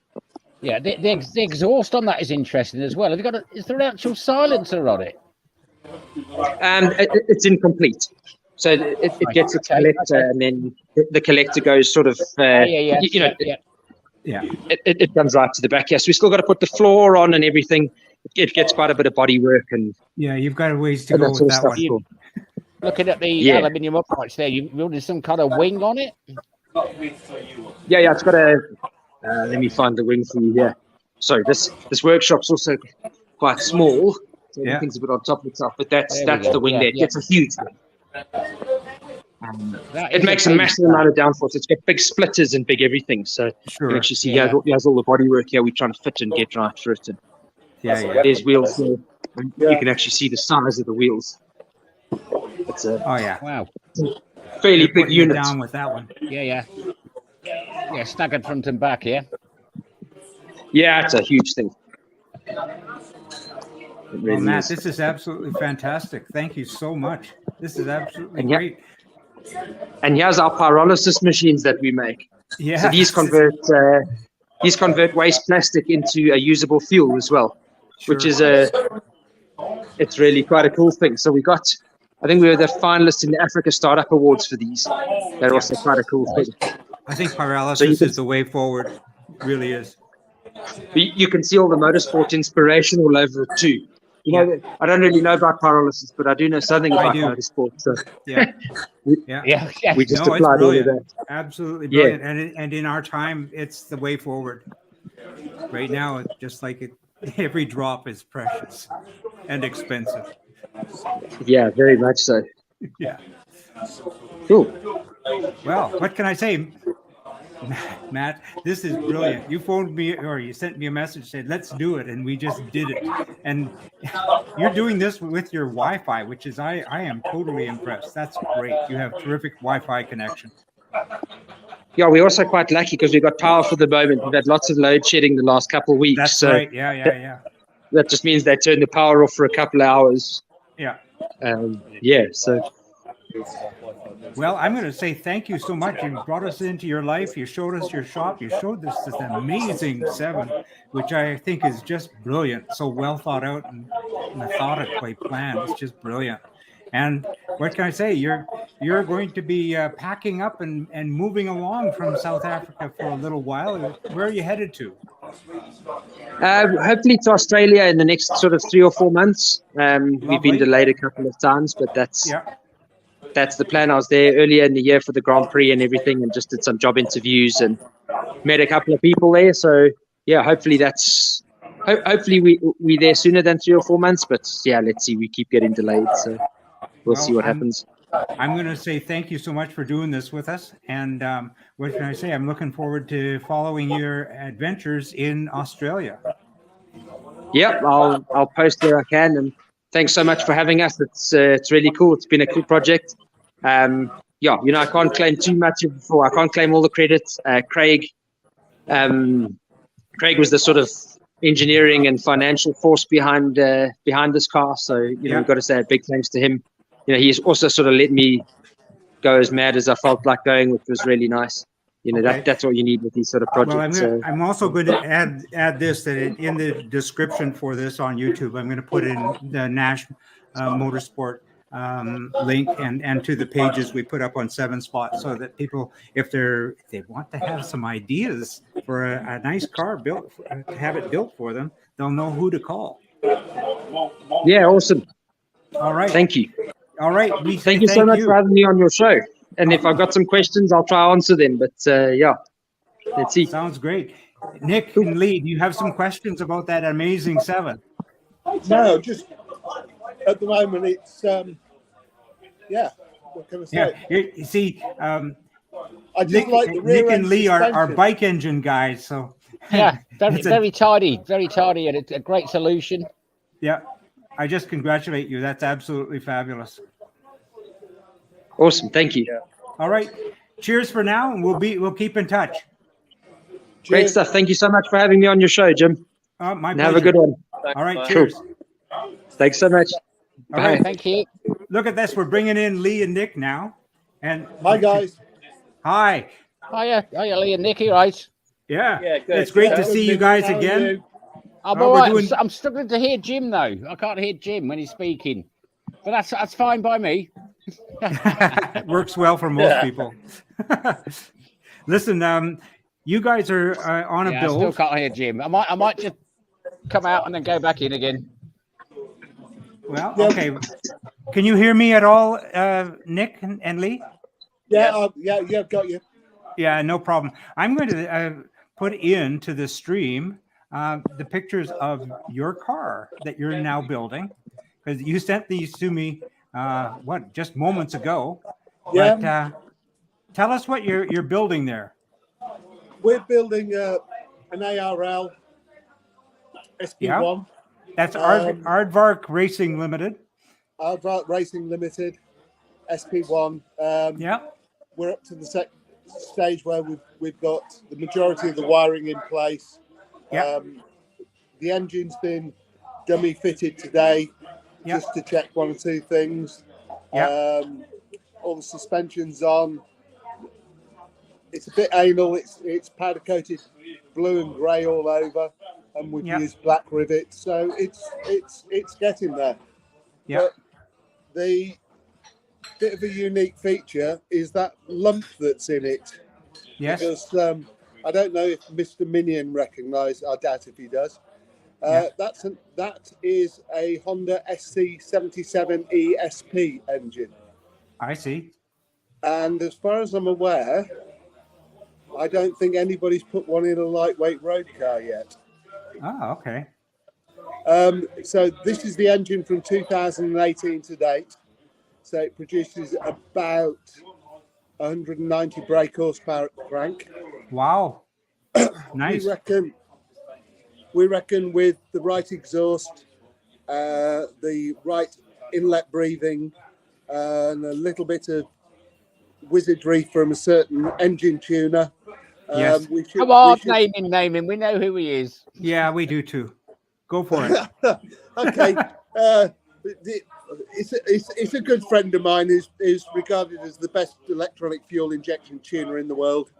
S5: Yeah, the exhaust on that is interesting as well. Have you got is there an actual silencer on it?
S2: It's incomplete. So it gets a collector, and then the collector goes sort of, it comes right to the back. Yes, we still got to put the floor on and everything. It gets quite a bit of body work, and
S1: you've got a ways to go with that one.
S5: Looking at the aluminium uprights there, you building some kind of wing on it?
S2: Yeah, it's got a. Let me find the wing for you here. Sorry, this workshop's also quite small. So everything's a bit on top of itself, but that's the wing there. It's a huge wing. It makes a massive amount of downforce. It's got big splitters and big everything. So you can actually see he has all the body work here. We're trying to fit and get right for it. And there's wheels there. You can actually see the size of the wheels. It's
S5: wow,
S2: fairly big unit.
S1: Down with that one.
S5: Yeah, staggered front and back. Yeah,
S2: it's a huge thing.
S1: Well, Matt, this is absolutely fantastic. Thank you so much. This is absolutely great.
S2: And here's our pyrolysis machines that we make. Yeah. So these convert waste plastic into a usable fuel as well, which is it's really quite a cool thing. So I think we were the finalists in the Africa Startup Awards for these. They're also quite a cool thing.
S1: I think pyrolysis is the way forward. It really is.
S2: You can see all the motorsport inspiration all over it too. You know, I don't really know about pyrolysis, but I do know something about motorsport. So we just applied all of that.
S1: Absolutely brilliant. And in our time, it's the way forward. Right now, it's just like every drop is precious and expensive.
S2: Yeah, very much so.
S1: Yeah.
S2: Cool.
S1: Well, what can I say? Matt, this is brilliant. You phoned me or you sent me a message, said, let's do it. And we just did it. And you're doing this with your Wi-Fi, which is, I am totally impressed. That's great. You have terrific Wi-Fi connection.
S2: Yeah, we're also quite lucky because we've got power for the moment. We've had lots of load shedding the last couple of weeks.
S1: That's right. Yeah.
S2: That just means they turn the power off for a couple of hours.
S1: Yeah.
S2: So.
S1: Well, I'm going to say thank you so much. You brought us into your life. You showed us your shop. You showed us this amazing 7, which I think is just brilliant. So well thought out and methodically planned. It's just brilliant. And what can I say? You're going to be packing up and moving along from South Africa for a little while. Where are you headed to?
S2: Hopefully to Australia in the next sort of 3 or 4 months. We've been delayed a couple of times, but that's that's the plan. I was there earlier in the year for the Grand Prix and everything, and just did some job interviews and met a couple of people there. So yeah, hopefully hopefully we're there sooner than 3 or 4 months. But yeah, let's see. We keep getting delayed, so we'll see what happens.
S1: I'm going to say thank you so much for doing this with us. And what can I say? I'm looking forward to following your adventures in Australia.
S2: Yep, I'll post where I can. And thanks so much for having us. It's really cool. It's been a cool project. Yeah, I can't claim too much I can't claim all the credits. Craig was the sort of engineering and financial force behind this car. So we've got to say a big thanks to him. He's also sort of let me go as mad as I felt like going, which was really nice. That's what you need with these sort of projects.
S1: Well, I'm also going to add this, that in the description for this on YouTube, I'm going to put in the Nash Motorsport link and to the pages we put up on 7 Spot, so that people, if they want to have some ideas for a nice car built, have it built for them, they'll know who to call.
S2: Yeah, awesome.
S1: All right.
S2: Thank you.
S1: All right.
S2: Thank you so much for having me on your show. And if I've got some questions, I'll try to answer them. But yeah, let's see.
S1: Sounds great. Nick and Lee, do you have some questions about that amazing 7?
S6: No, just at the moment it's what can I say?
S1: Yeah, you see,
S6: I just like the rear
S1: Nick and
S6: end
S1: Lee are
S6: suspension.
S1: bike engine guys, so
S5: Yeah, very tidy, and it's a great solution.
S1: yeah. I just congratulate you. That's absolutely fabulous.
S2: Awesome. Thank you.
S1: All right. Cheers for now, and we'll keep in touch.
S2: Great stuff. Thank you so much for having me on your show, Jim.
S1: My
S2: and
S1: pleasure.
S2: have a good one.
S1: All right. Cheers.
S2: Thanks so much.
S1: All right.
S5: Thank you.
S1: Look at this. We're bringing in Lee and Nick now. And
S6: Hi, guys.
S1: Hi.
S5: Hiya, Lee and Nicky, right?
S1: Yeah.
S6: Good.
S1: It's great to see you guys
S6: How are
S1: again.
S6: you?
S5: I'm
S1: Oh,
S5: all
S1: we're
S5: right.
S1: doing-
S5: I'm struggling to hear Jim though. I can't hear Jim when he's speaking, but that's fine by me.
S1: Works well for most people. Listen, you guys are on a
S5: I
S1: build.
S5: still can't hear Jim. I might just come out and then go back in again.
S1: Well, okay. Can you hear me at all, Nick and Lee?
S6: Yeah, got you.
S1: Yeah, no problem. I'm going to put into the stream the pictures of your car that you're now building, because you sent these to me just moments ago.
S6: Yeah.
S1: But, tell us what you're building there.
S6: We're building an ARL SP1.
S1: That's Aardvark Racing Limited.
S6: Aardvark Racing Limited, SP1. We're up to the stage where we've got the majority of the wiring in place.
S1: Yeah.
S6: The engine's been dummy fitted today,
S1: Yeah.
S6: just to check 1 or 2 things.
S1: Yeah.
S6: All the suspension's on. It's a bit anal. It's powder coated blue and grey all over, and we've used black rivets, so it's getting there.
S1: Yeah.
S6: But the bit of a unique feature is that lump that's in it.
S1: Yes.
S6: Because I don't know if Mr. Minion recognised. I doubt if he does. That is a Honda SC77 ESP engine.
S1: I see.
S6: And as far as I'm aware, I don't think anybody's put one in a lightweight road car yet.
S1: Oh, okay.
S6: So this is the engine from 2018 to date. So it produces about 190 brake horsepower at the crank.
S1: Wow. Nice.
S6: We reckon with the right exhaust, the right inlet breathing, and a little bit of wizardry from a certain engine tuner.
S1: Yes.
S5: Come on, name him. We know who he is.
S1: Yeah, we do too. Go for it.
S6: Okay. It's a good friend of mine who's regarded as the best electronic fuel injection tuner in the world.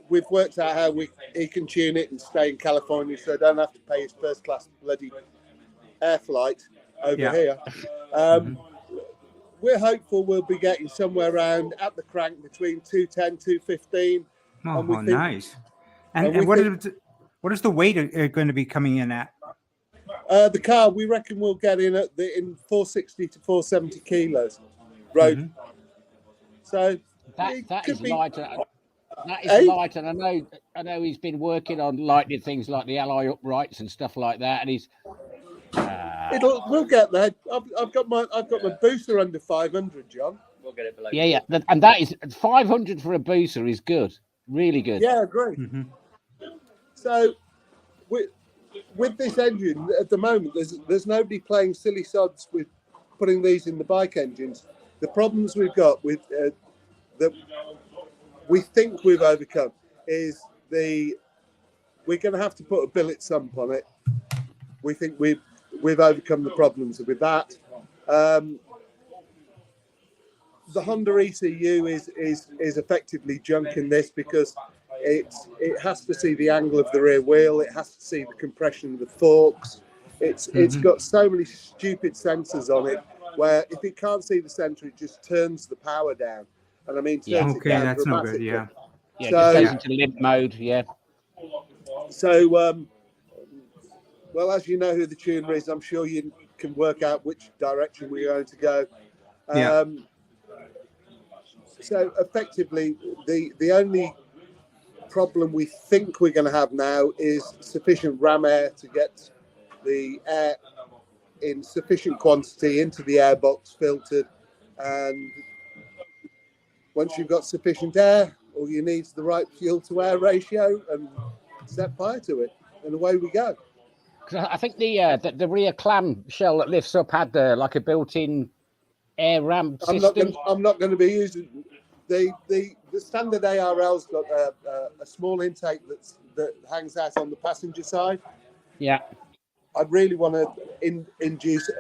S6: We've worked out how he can tune it and stay in California, so I don't have to pay his first class bloody air flight over here. We're hopeful we'll be getting somewhere around at the crank between 210, 215.
S1: Oh, nice. And what is the weight going to be coming in at?
S6: The car, we reckon we'll get in in 460 to 470 kilos road.
S1: Mm-hmm.
S6: So
S5: that is lighter. That is
S6: Eh?
S5: light, and I know he's been working on lightning things like the alloy uprights and stuff like that, and he's.
S6: We'll get there. I've got my booster under 500, John.
S7: We'll get it below.
S5: Yeah, and that is 500 for a booster is good, really good.
S6: Yeah, I agree.
S1: Mm-hmm.
S6: So with this engine at the moment, there's nobody playing silly sods with putting these in the bike engines. The problems we've got with that we think we've overcome is we're going to have to put a billet sump on it. We think we've overcome the problems with that. The Honda ECU is effectively junk in this because it has to see the angle of the rear wheel. It has to see the compression of the forks. It's got so many stupid sensors on it where if it can't see the center, it just turns the power down. And I mean, turns it down
S1: that's no good.
S6: dramatically.
S1: Yeah.
S5: Yeah,
S6: So-
S5: just goes into limp mode. Yeah.
S6: So, well, as you know who the tuner is, I'm sure you can work out which direction we're going to go.
S1: Yeah.
S6: So effectively, the only problem we think we're going to have now is sufficient ram air to get the air in sufficient quantity into the airbox filtered. And once you've got sufficient air, all you need is the right fuel to air ratio and set fire to it. And away we go.
S5: 'Cause I think the rear clam shell that lifts up had like a built-in air ram system.
S6: I'm not going to be using the standard ARL's got a small intake that hangs out on the passenger side.
S5: Yeah.
S6: I really want to induce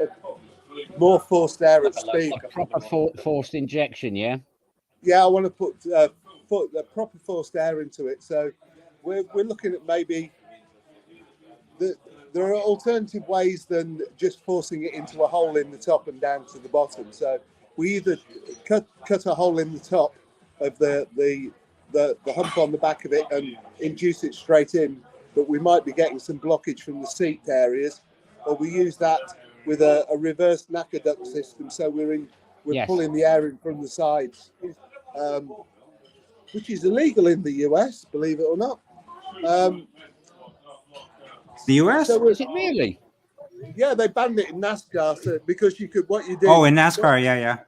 S6: more forced air at speed.
S5: A proper forced injection, yeah.
S6: Yeah, I want to put proper forced air into it. So we're looking at maybe there are alternative ways than just forcing it into a hole in the top and down to the bottom. So we either cut a hole in the top of the hump on the back of it and induce it straight in, but we might be getting some blockage from the seat areas, or we use that with a reverse knacker duct system, so we're
S5: Yes.
S6: pulling the air in from the sides, which is illegal in the US, believe it or not.
S1: The US?
S6: So
S5: Is it really?
S6: yeah, they banned it in NASCAR because what you do.
S1: Oh, in NASCAR, yeah.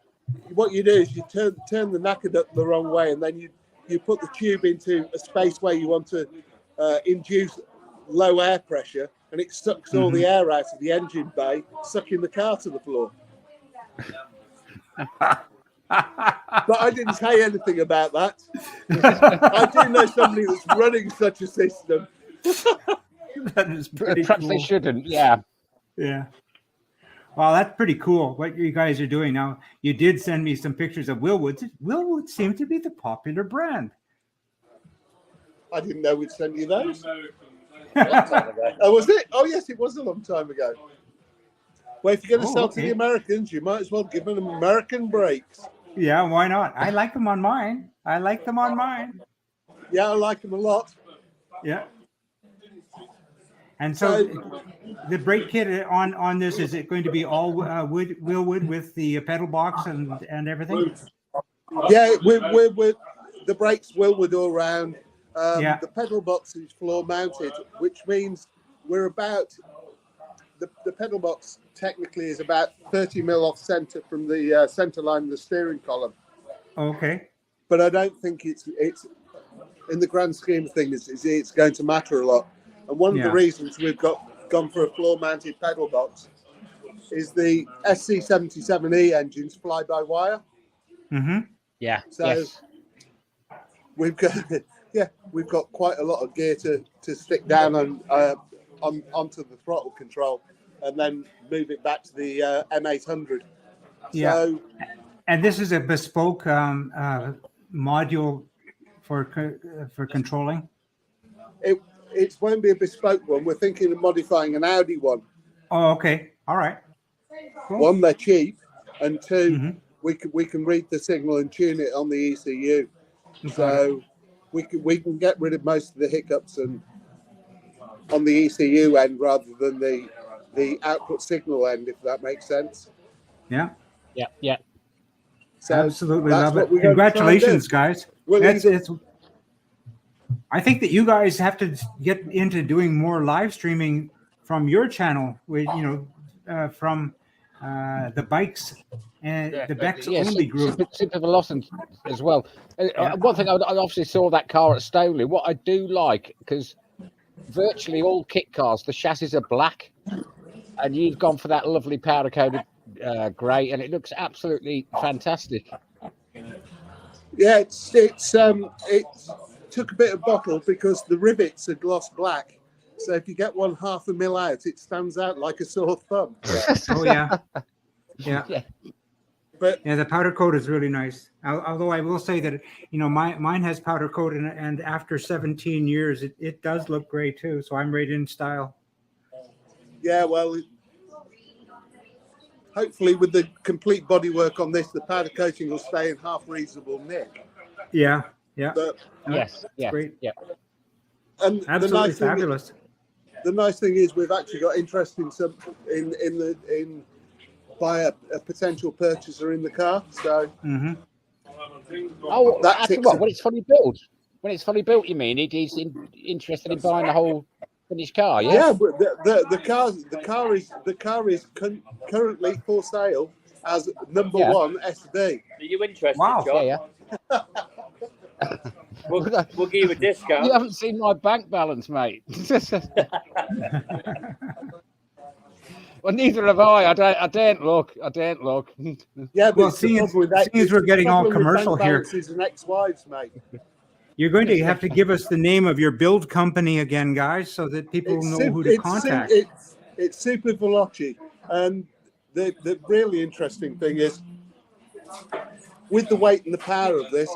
S6: What you do is you turn the knacker duct the wrong way, and then you put the tube into a space where you want to induce low air pressure, and it sucks all the air out of the engine bay, sucking the car to the floor. But I didn't say anything about that. I do know somebody that's running such a system.
S1: That is pretty
S5: Perhaps
S1: cool.
S5: they shouldn't, yeah.
S1: Yeah. Well, that's pretty cool what you guys are doing. Now, you did send me some pictures of Willwoods. Willwood seemed to be the popular brand.
S6: I didn't know we'd send you those. Oh, was it? Oh, yes, it was a long time ago. Well, if you're going to sell to the Americans, you might as well give them American brakes.
S1: Yeah, why not? I like them on mine.
S6: Yeah, I like them a lot.
S1: Yeah. And so the brake kit on this, is it going to be all Willwood with the pedal box and everything?
S6: Yeah, we're the brakes Willwood all round.
S1: Yeah.
S6: The pedal box is floor mounted, which means we're about the pedal box technically is about 30 mil off center from the center line of the steering column.
S1: Okay.
S6: But I don't think it's in the grand scheme of things it's going to matter a lot. And one of the reasons we've gone for a floor mounted pedal box is the SC77E engines fly by wire.
S1: Mm-hmm.
S5: Yeah.
S6: So we've got quite a lot of gear to stick down onto the throttle control and then move it back to the M800.
S1: Yeah.
S6: So,
S1: and this is a bespoke module for controlling.
S6: It won't be a bespoke one. We're thinking of modifying an Audi one.
S1: Oh, okay. All right. Cool.
S6: One, they're cheap, and two, we can read the signal and tune it on the ECU. So we can get rid of most of the hiccups and on the ECU end rather than the the output signal end, if that makes sense.
S1: Yeah.
S5: Yeah.
S6: So
S1: Absolutely
S6: that's
S1: love
S6: what
S1: it.
S6: we're going to try and
S1: Congratulations,
S6: do.
S1: guys.
S6: Well,
S1: I think that you guys have to get into doing more live streaming from your channel, with from the bikes and the Beck's only group.
S5: Super Velocity as well. One thing I obviously saw that car at Stoley. What I do like, because virtually all kit cars, the chassis are black, and you've gone for that lovely powder coated grey, and it looks absolutely fantastic.
S6: Yeah, it took a bit of bottle because the rivets are gloss black. So if you get 1/2 mil out, it stands out like a sore thumb.
S1: Oh yeah. Yeah.
S6: But
S1: yeah, the powder coat is really nice. Although I will say that mine has powder coat, and after 17 years, it does look gray too. So I'm right in style.
S6: Yeah, well, hopefully with the complete bodywork on this, the powder coating will stay in half reasonable nick.
S1: Yeah.
S6: But,
S5: yes.
S1: Great.
S5: Yeah.
S6: And
S1: absolutely fabulous.
S6: The nice thing is we've actually got interest in by a potential purchaser in the car. So
S5: that ticks when it's fully built. When it's fully built, you mean he's interested in buying the whole finished car?
S6: Yeah, but the car is currently for sale as number one SD.
S7: Are you interested,
S5: Wow.
S7: John?
S5: Yeah.
S7: We'll give you a discount.
S5: You haven't seen my bank balance, mate. Well, neither have I. I daren't look.
S6: Yeah, but
S1: well, seeing as we're getting all commercial here,
S6: and ex-wives, mate.
S1: You're going to have to give us the name of your build company again, guys, so that people know who to contact.
S6: It's Super Velocity, and the really interesting thing is, with the weight and the power of this,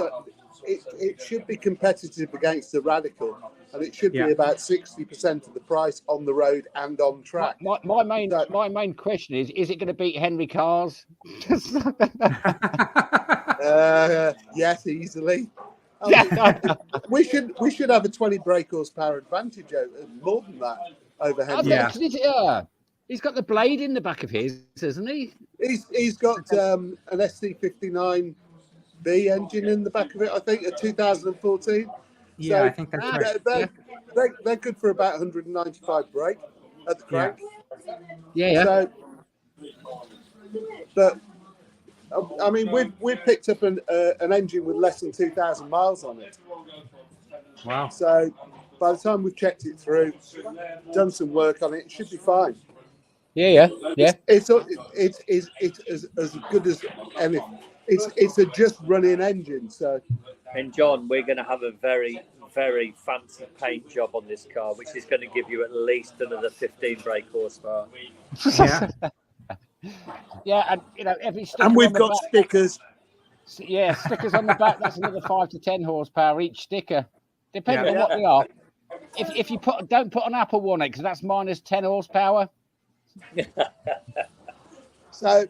S6: it should be competitive against the Radical, and it should be about 60% of the price on the road and on track.
S5: My main question is it going to beat Henry Carr's?
S6: Yes, easily. We should have a 20 brake horsepower advantage more than that over Henry.
S5: He's got the blade in the back of his, hasn't he?
S6: He's got an SC59B engine in the back of it, I think, a 2014.
S1: Yeah,
S6: so
S1: I think that's right.
S6: They're good for about 195 brake at the crank.
S5: Yeah.
S6: So, but I mean, we've picked up an engine with less than 2,000 miles on it.
S1: Wow!
S6: So by the time we've checked it through, done some work on it, it should be fine.
S5: Yeah.
S6: It's as good as anything. It's a just running engine. So,
S7: and John, we're going to have a very, very fancy paint job on this car, which is going to give you at least another 15 brake horsepower.
S1: Yeah.
S5: Yeah, and every sticker.
S6: And we've got stickers.
S5: Yeah, stickers on the back. That's another 5 to 10 horsepower each sticker, depending on what they are. If you don't put an Apple one because that's minus 10 horsepower.
S6: So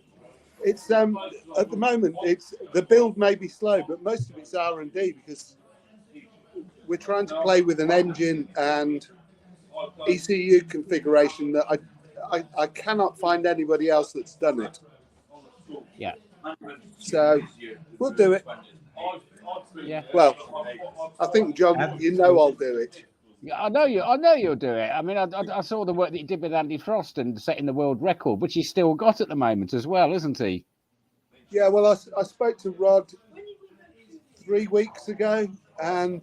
S6: it's at the moment the build may be slow, but most of it's R&D because we're trying to play with an engine and ECU configuration that I cannot find anybody else that's done it.
S5: Yeah.
S6: So we'll do it.
S5: Yeah.
S6: Well, I think John, I'll do it.
S5: Yeah, I know you'll do it. I mean, I saw the work that you did with Andy Frost and setting the world record, which he's still got at the moment as well, isn't he?
S6: Yeah. Well, I spoke to Rod 3 weeks ago, and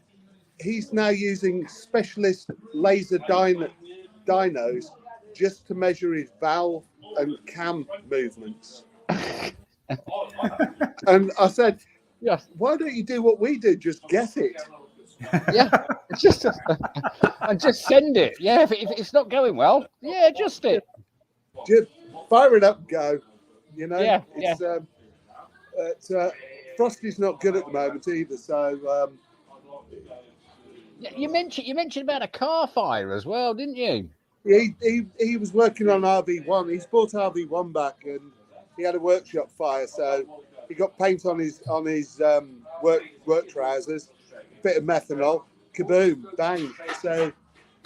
S6: he's now using specialist laser dynos just to measure his valve and cam movements. And I said, why don't you do what we do? Just get it.
S5: Yeah, just send it. Yeah, if it's not going well, adjust it.
S6: Just fire it up, go.
S5: Yeah.
S6: Frosty's not good at the moment either. So
S5: you mentioned about a car fire as well, didn't you?
S6: He was working on RV1. He's bought RV1 back, and he had a workshop fire. So he got paint on his work trousers, a bit of methanol, kaboom, bang. So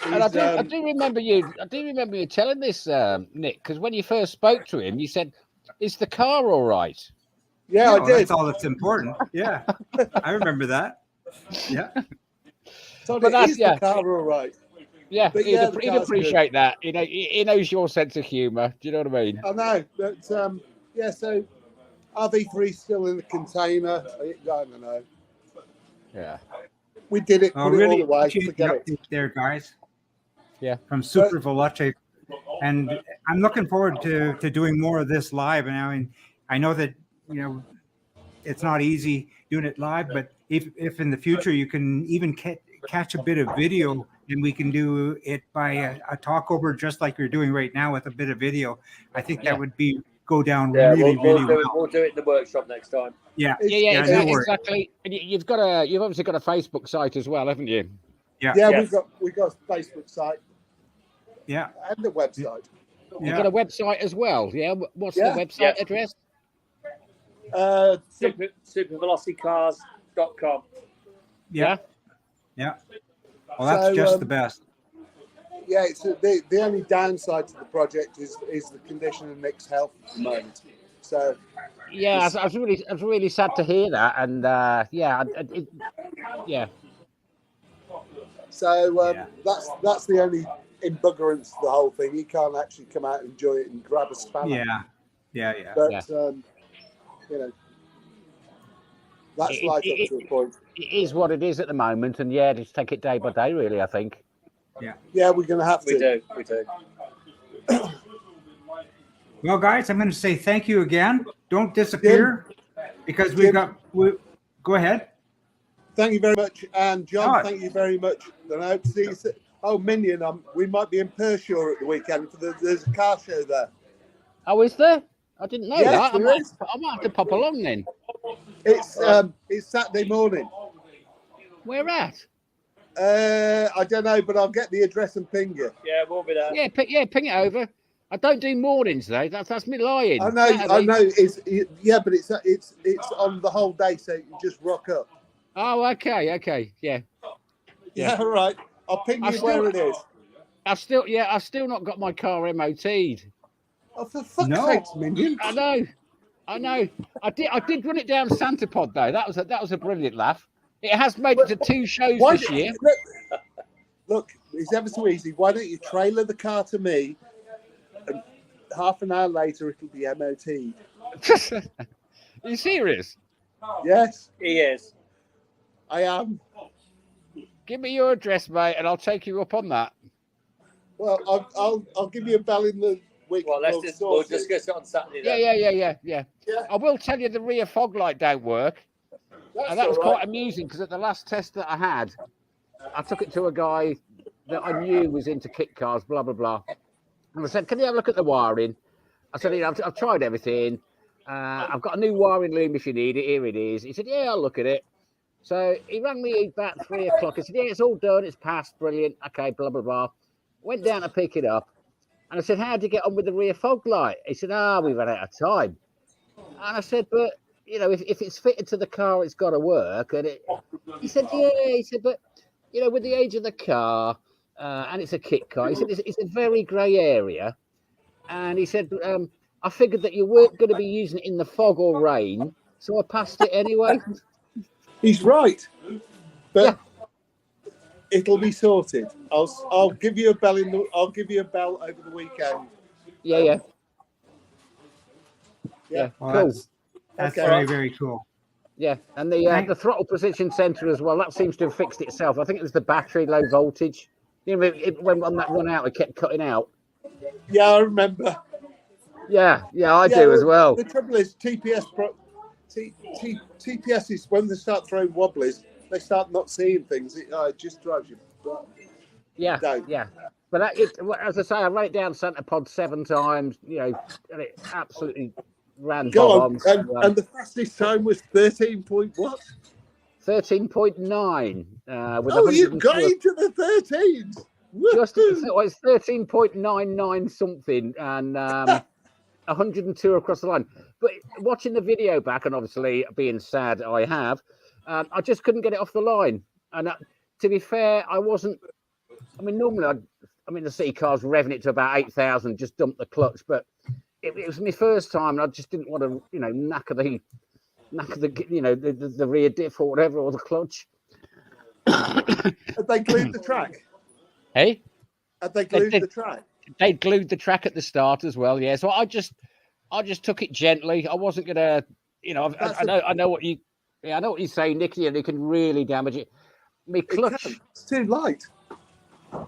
S5: And I do remember you. I do remember you telling this, Nick, because when you first spoke to him, you said, "Is the car all right?"
S6: Yeah, I did.
S1: That's all that's important. Yeah, I remember that. Yeah.
S6: So
S5: But that's
S6: the car all right?
S5: Yeah,
S6: But
S5: he'd,
S6: yeah, the
S5: he'd
S6: car's
S5: appreciate that. You know, he knows your sense of humour. Do you know what I mean?
S6: I know, but yeah. So RV3's still in the container. I don't know.
S5: Yeah.
S6: We did it. Put it
S1: Really
S6: all away.
S1: appreciate the
S6: Forget it.
S1: update there, guys.
S5: Yeah.
S1: From Super Veloce. And I'm looking forward to doing more of this live. And I know that, it's not easy doing it live, but if in the future you can even catch a bit of video, and we can do it by a talkover just like you're doing right now with a bit of video, I think that would go down really well.
S7: We'll do it in the workshop next time.
S1: Yeah,
S5: exactly. And you've obviously got a Facebook site as well, haven't you?
S1: Yeah,
S6: yes. we've got a Facebook site.
S1: Yeah,
S6: and a website.
S5: You've got a website as well. Yeah, what's the website address?
S7: Supervelocicars.com.
S1: Yeah. Well, that's just the best.
S6: Yeah, it's the only downside to the project is the condition of Nick's health at the moment. So
S5: yeah, I was really sad to hear that, and yeah.
S6: So that's the only embuggerance to the whole thing. He can't actually come out and enjoy it and grab a spanner.
S1: Yeah.
S6: But that's life up to a point.
S5: It is what it is at the moment, and just take it day by day, really. I think.
S6: Yeah, we're going to have to.
S7: We do.
S1: Well, guys, I'm going to say thank you again. Don't disappear, because go ahead.
S6: Thank you very much, and John. Thank you very much. And I hope to see you. Oh, Minion, we might be in Pershore at the weekend. There's a car show there.
S5: Oh, is there? I didn't know that. I might have to pop along then.
S6: It's Saturday morning.
S5: Where at?
S6: I don't know, but I'll get the address and ping you.
S7: Yeah, we'll be there.
S5: Yeah, ping it over. I don't do mornings though. That's me lying.
S6: I know. But it's on the whole day, so you can just rock up.
S5: Oh, okay, yeah.
S6: Yeah, all right. I'll ping you where it is.
S5: I've still not got my car MOT'd.
S6: Oh, for fuck's sake, Minion!
S5: I know. I did run it down Santa Pod though. That was a brilliant laugh. It has made it to 2 shows this year.
S6: Look, it's ever so easy. Why don't you trailer the car to me, and half an hour later it'll be MOT'd.
S5: Are you serious?
S6: Yes,
S7: he is.
S6: I am.
S5: Give me your address, mate, and I'll take you up on that.
S6: Well, I'll give you a bell in the week.
S7: Well, we'll discuss it on Saturday. Then.
S5: Yeah. I will tell you the rear fog light don't work. And that was quite amusing, because at the last test that I had, I took it to a guy that I knew was into kit cars, blah, blah, blah. And I said, can you have a look at the wiring? I said, I've tried everything. I've got a new wiring loom if you need it. Here it is. He said, yeah, I'll look at it. So he rang me about 3 o'clock. He said, yeah, it's all done. It's passed. Brilliant. Okay, blah, blah, blah. Went down to pick it up. And I said, how'd you get on with the rear fog light? He said, we've run out of time. And I said, but, if it's fitted to the car, it's got to work. And he said, yeah. He said, but, with the age of the car, and it's a kit car, he said, it's a very grey area. And he said, I figured that you weren't going to be using it in the fog or rain, so I passed it anyway.
S6: He's right. But it'll be sorted. I'll give you a bell I'll give you a bell over the weekend.
S5: Yeah.
S1: Well,
S5: cool.
S1: That's very, very cool.
S5: Yeah, and the throttle position center as well. That seems to have fixed itself. I think it was the battery, low voltage. It went on that run out. It kept cutting out.
S6: Yeah, I remember.
S5: Yeah, I do as well.
S6: The trouble is, TPS is when they start throwing wobblies, they start not seeing things. It just drives you.
S5: Yeah. But as I say, I ran it down Santa Pod 7 times. And it absolutely ran.
S6: Go on. And the fastest time was 13 point what?
S5: 13.9.
S6: You got into the 13s.
S5: It's 13.99 something, and 102 across the line. But watching the video back, and obviously being sad, I have. I just couldn't get it off the line. And to be fair, I wasn't I mean, normally the city car's revving it to about 8,000, just dump the clutch, but it was my first time, and I just didn't want to, knacker the rear diff or whatever, or the clutch.
S6: Have they glued the track?
S5: Hey,
S6: Have they glued the track?
S5: They glued the track at the start as well. Yeah, so I just took it gently. I wasn't gonna, I know what you say, Nicky, and it can really damage it. My clutch,
S6: it's too light.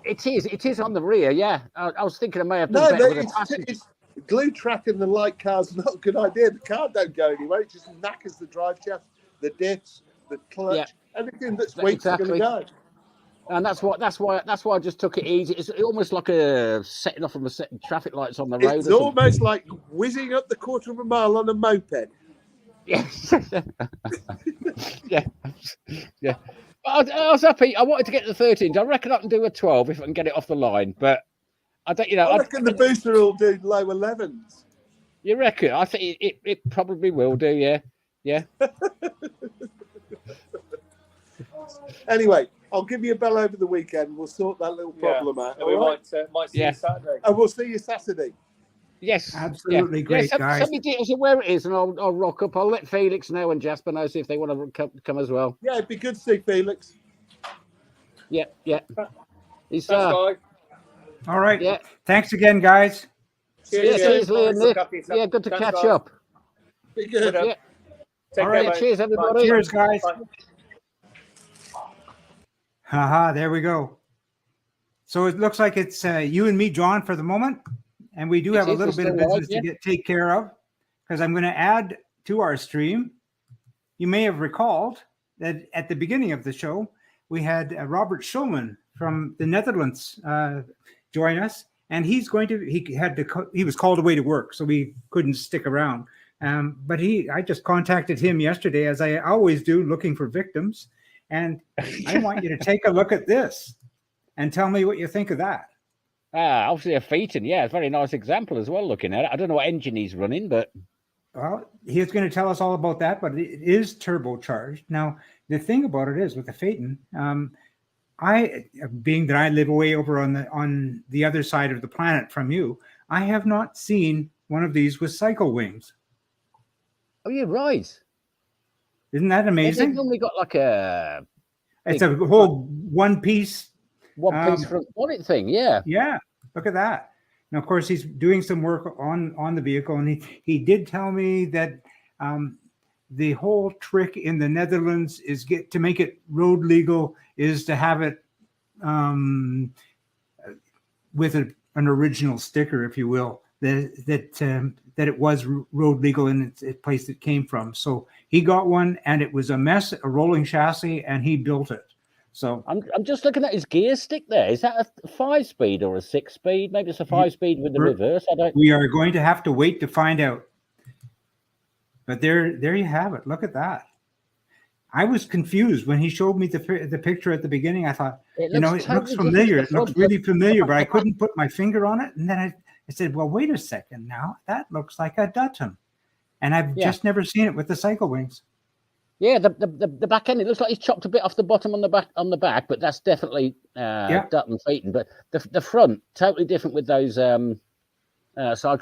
S5: It is on the rear. Yeah, I was thinking I may have done better with a passenger.
S6: It's glue track in the light car's not a good idea. The car don't go anywhere. It just knackers the drive shaft, the diffs, the clutch, everything that's weak is going to go.
S5: And that's why I just took it easy. It's almost like a setting off from a set of traffic lights on the road.
S6: It's almost like whizzing up the quarter of a mile on a moped.
S5: Yes. yeah. I was happy. I wanted to get the 13s. I reckon I can do a 12 if I can get it off the line. But I don't. I
S6: reckon the booster will do low 11s.
S5: You reckon? I think it probably will do. Yeah.
S6: Anyway, I'll give you a bell over the weekend. We'll sort that little problem out.
S7: And we might see you Saturday.
S6: And we'll see you Saturday.
S5: Yes,
S1: absolutely great, guys.
S5: Send me details of where it is, and I'll rock up. I'll let Felix know and Jasper know, see if they want to come as well.
S6: Yeah, it'd be good to see Felix.
S5: Yeah. He's
S7: All
S1: right. Yeah. Thanks again, guys.
S5: Cheers, Lee and Nick. Yeah, good to catch up.
S6: Be good.
S5: Yeah. All right. Cheers, everybody.
S1: Cheers, guys. Haha, there we go. So it looks like it's you and me, John, for the moment. And we do have a little bit of business to take care of, because I'm going to add to our stream. You may have recalled that at the beginning of the show, we had Robert Schulman from the Netherlands join us, and he was called away to work, so we couldn't stick around. But I just contacted him yesterday, as I always do, looking for victims. And I want you to take a look at this and tell me what you think of that.
S5: Obviously a Phaeton, a very nice example as well, looking at it. I don't know what engine he's running, but...
S1: Well, he's going to tell us all about that, but it is turbocharged. Now, the thing about it is, with the Phaeton, being that I live way over on the other side of the planet from you, I have not seen one of these with cycle wings.
S5: Oh, you're right.
S1: Isn't that amazing?
S5: They've normally got like a...
S1: It's a whole one-piece
S5: front bonnet thing, yeah.
S1: Yeah, look at that. Now, of course, he's doing some work on the vehicle, and he did tell me that the whole trick in the Netherlands is to make it road legal is to have it with an original sticker, if you will, that it was road legal in the place it came from. So he got one, and it was a mess, a rolling chassis, and he built it. So
S5: I'm just looking at his gear stick there. Is that a 5-speed or a 6-speed? Maybe it's a 5-speed with the reverse.
S1: We are going to have to wait to find out. But there you have it. Look at that. I was confused when he showed me the picture at the beginning. I thought, it looks familiar. It looks really familiar, but I couldn't put my finger on it. And then I said, well, wait a second now. That looks like a Dutton. And I've just never seen it with the cycle wings.
S5: Yeah, the back end, it looks like he's chopped a bit off the bottom on the back, but that's definitely Dutton Phaeton. But the front, totally different with those cycle